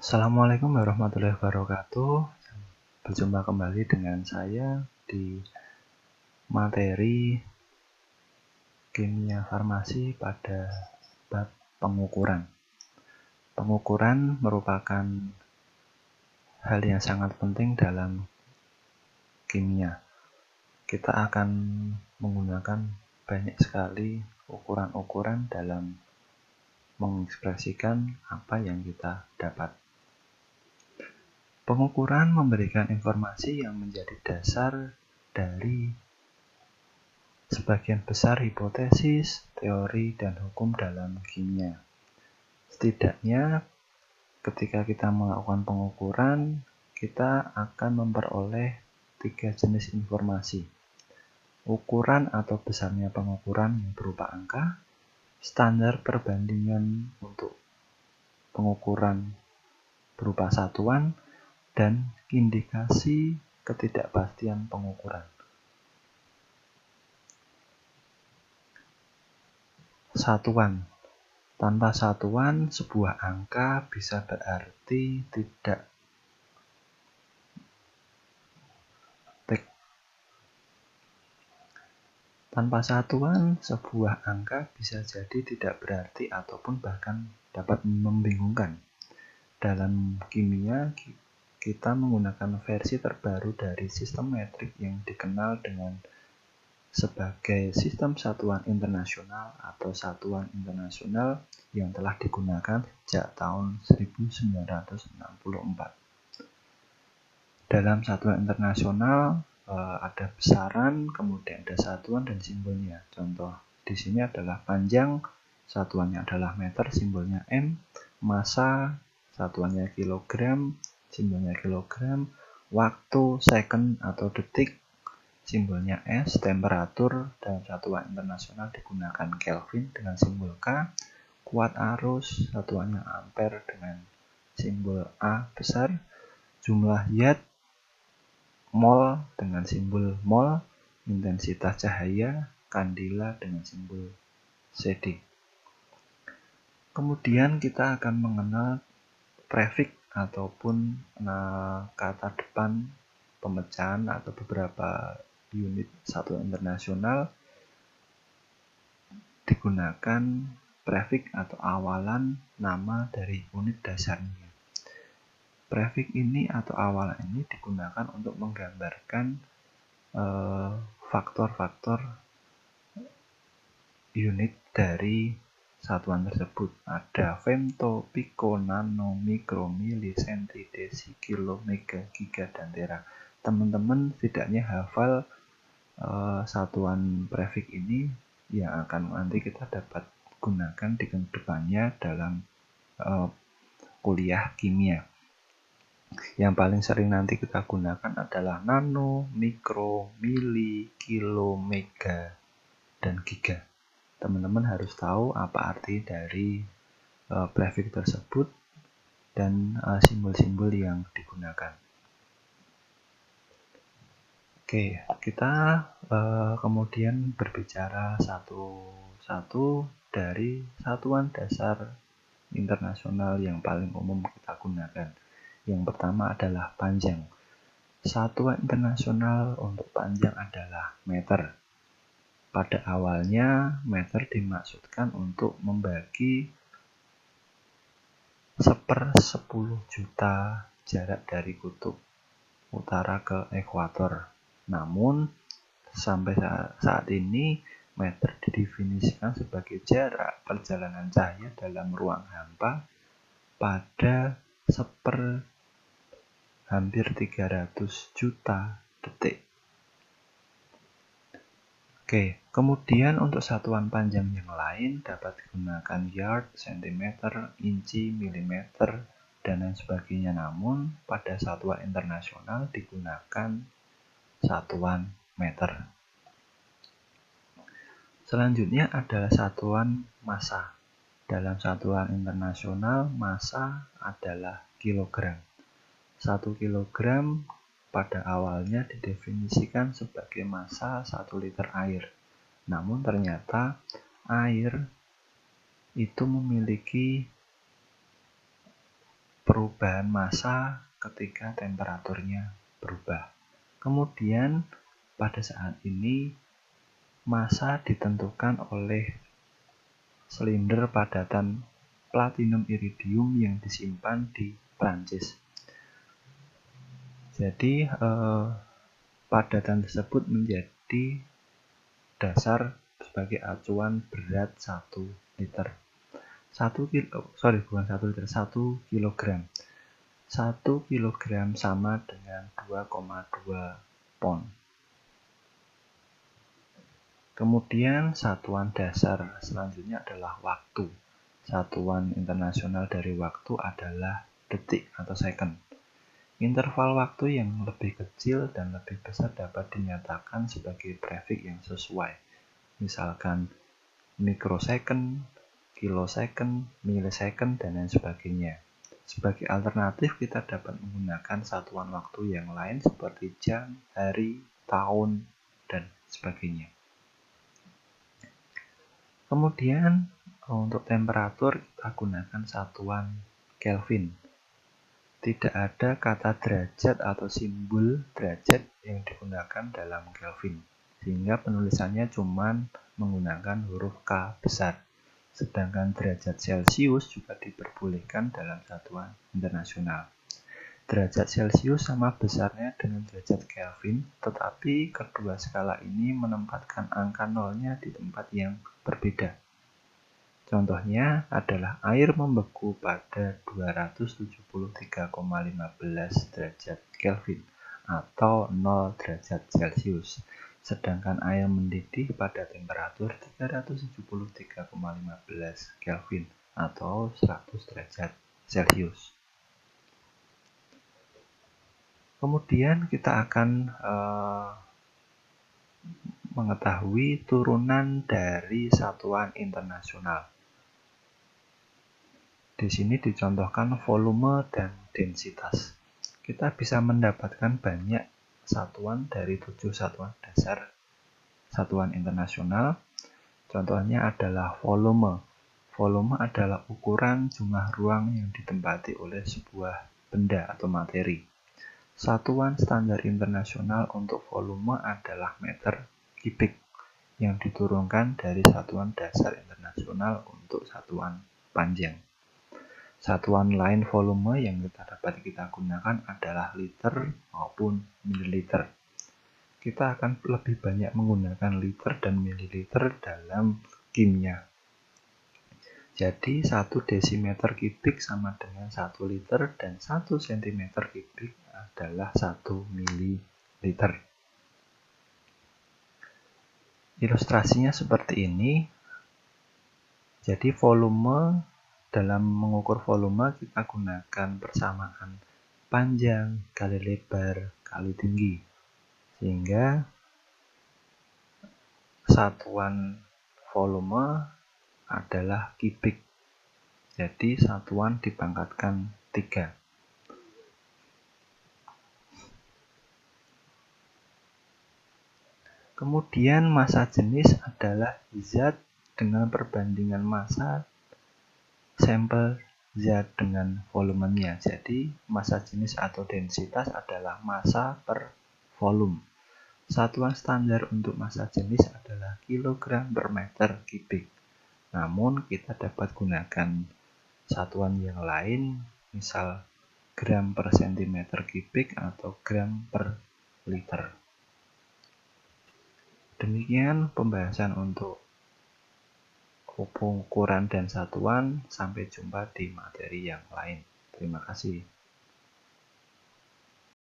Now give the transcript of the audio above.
Assalamualaikum warahmatullahi wabarakatuh. Berjumpa kembali dengan saya di materi kimia farmasi pada bab pengukuran. Pengukuran merupakan hal yang sangat penting dalam kimia. Kita akan menggunakan banyak sekali ukuran-ukuran dalam mengekspresikan apa yang kita dapat. Pengukuran memberikan informasi yang menjadi dasar dari sebagian besar hipotesis, teori, dan hukum dalam kimia. Setidaknya, ketika kita melakukan pengukuran, kita akan memperoleh 3 jenis informasi. Ukuran atau besarnya pengukuran yang berupa angka, standar perbandingan untuk pengukuran berupa satuan, dan indikasi ketidakpastian pengukuran. Satuan. Tanpa satuan, sebuah angka bisa berarti tidak. Tanpa satuan, sebuah angka bisa jadi tidak berarti ataupun bahkan dapat membingungkan. Dalam kimia, kita menggunakan versi terbaru dari sistem metrik yang dikenal dengan sebagai sistem satuan internasional atau satuan internasional yang telah digunakan sejak tahun 1964. Dalam satuan internasional ada besaran, kemudian ada satuan dan simbolnya. Contoh di sini adalah panjang, satuannya adalah meter, simbolnya M, massa, satuannya kilogram, simbolnya kilogram, waktu, second atau detik, simbolnya S, temperatur dalam satuan internasional digunakan Kelvin dengan simbol K, kuat arus, satuannya ampere dengan simbol A besar, jumlah Watt, mol dengan simbol mol, intensitas cahaya, kandela dengan simbol CD. Kemudian kita akan mengenal prefix ataupun kata depan pemecahan atau beberapa unit satuan internasional digunakan prefix atau awalan nama dari unit dasarnya. Prefix ini atau awalan ini digunakan untuk menggambarkan faktor-faktor unit dari satuan tersebut. Ada femto, piko, nano, mikro, mili, senti, desi, kilo, mega, giga, dan tera. Teman-teman setidaknya hafal satuan prefix ini yang akan nanti kita dapat gunakan di depannya dalam kuliah kimia. Yang paling sering nanti kita gunakan adalah nano, mikro, mili, kilo, mega, dan giga. Teman-teman harus tahu apa arti dari prefix tersebut dan simbol-simbol yang digunakan. Oke, kita kemudian berbicara satu-satu dari satuan dasar internasional yang paling umum kita gunakan. Yang pertama adalah panjang. Satuan internasional untuk panjang adalah meter. Pada awalnya, meter dimaksudkan untuk membagi 1/10 juta jarak dari kutub utara ke ekuator. Namun, sampai saat ini, meter didefinisikan sebagai jarak perjalanan cahaya dalam ruang hampa pada hampir 300 juta detik. Oke, kemudian untuk satuan panjang yang lain dapat digunakan yard, sentimeter, inci, milimeter, dan lain sebagainya. Namun, pada satuan internasional digunakan satuan meter. Selanjutnya adalah satuan massa. Dalam satuan internasional, massa adalah kilogram. 1 kilogram pada awalnya didefinisikan sebagai massa 1 liter air. Namun ternyata air itu memiliki perubahan massa ketika temperaturnya berubah. Kemudian pada saat ini massa ditentukan oleh silinder padatan platinum iridium yang disimpan di Prancis. Jadi padatan tersebut menjadi dasar sebagai acuan berat 1 liter. 1 kilogram. 1 kilogram sama dengan 2,2 pon. Kemudian satuan dasar selanjutnya adalah waktu. Satuan internasional dari waktu adalah detik atau second. Interval waktu yang lebih kecil dan lebih besar dapat dinyatakan sebagai prefix yang sesuai. Misalkan mikrosecond, kilosecond, millisecond, dan lain sebagainya. Sebagai alternatif, kita dapat menggunakan satuan waktu yang lain seperti jam, hari, tahun, dan sebagainya. Kemudian untuk temperatur kita gunakan satuan Kelvin. Tidak ada kata derajat atau simbol derajat yang digunakan dalam Kelvin, sehingga penulisannya cuma menggunakan huruf K besar. Sedangkan derajat Celcius juga diperbolehkan dalam satuan internasional. Derajat Celcius sama besarnya dengan derajat Kelvin, tetapi kedua skala ini menempatkan angka nolnya di tempat yang berbeda. Contohnya adalah air membeku pada 273,15 derajat Kelvin atau 0 derajat Celcius, sedangkan air mendidih pada temperatur 373,15 Kelvin atau 100 derajat Celcius. Kemudian kita akan mengetahui turunan dari satuan internasional. Di sini dicontohkan volume dan densitas. Kita bisa mendapatkan banyak satuan dari 7 satuan dasar satuan internasional. Contohnya adalah volume. Volume adalah ukuran jumlah ruang yang ditempati oleh sebuah benda atau materi. Satuan standar internasional untuk volume adalah meter kubik yang diturunkan dari satuan dasar internasional untuk satuan panjang. Satuan lain volume yang dapat kita gunakan adalah liter maupun mililiter. Kita akan lebih banyak menggunakan liter dan mililiter dalam kimia. Jadi 1 desimeter kubik sama dengan 1 liter dan 1 cm kubik adalah 1 mililiter. Ilustrasinya seperti ini. Jadi volume, dalam mengukur volume kita gunakan persamaan panjang kali lebar kali tinggi, sehingga satuan volume adalah kubik. Jadi satuan dipangkatkan 3. Kemudian massa jenis adalah zat dengan perbandingan massa sampel zat dengan volumenya. Jadi massa jenis atau densitas adalah massa per volume. Satuan standar untuk massa jenis adalah kilogram per meter kubik. Namun kita dapat gunakan satuan yang lain, misal gram per centimeter kubik atau gram per liter. Demikian pembahasan untuk ukuran dan satuan. Sampai jumpa di materi yang lain. Terima kasih.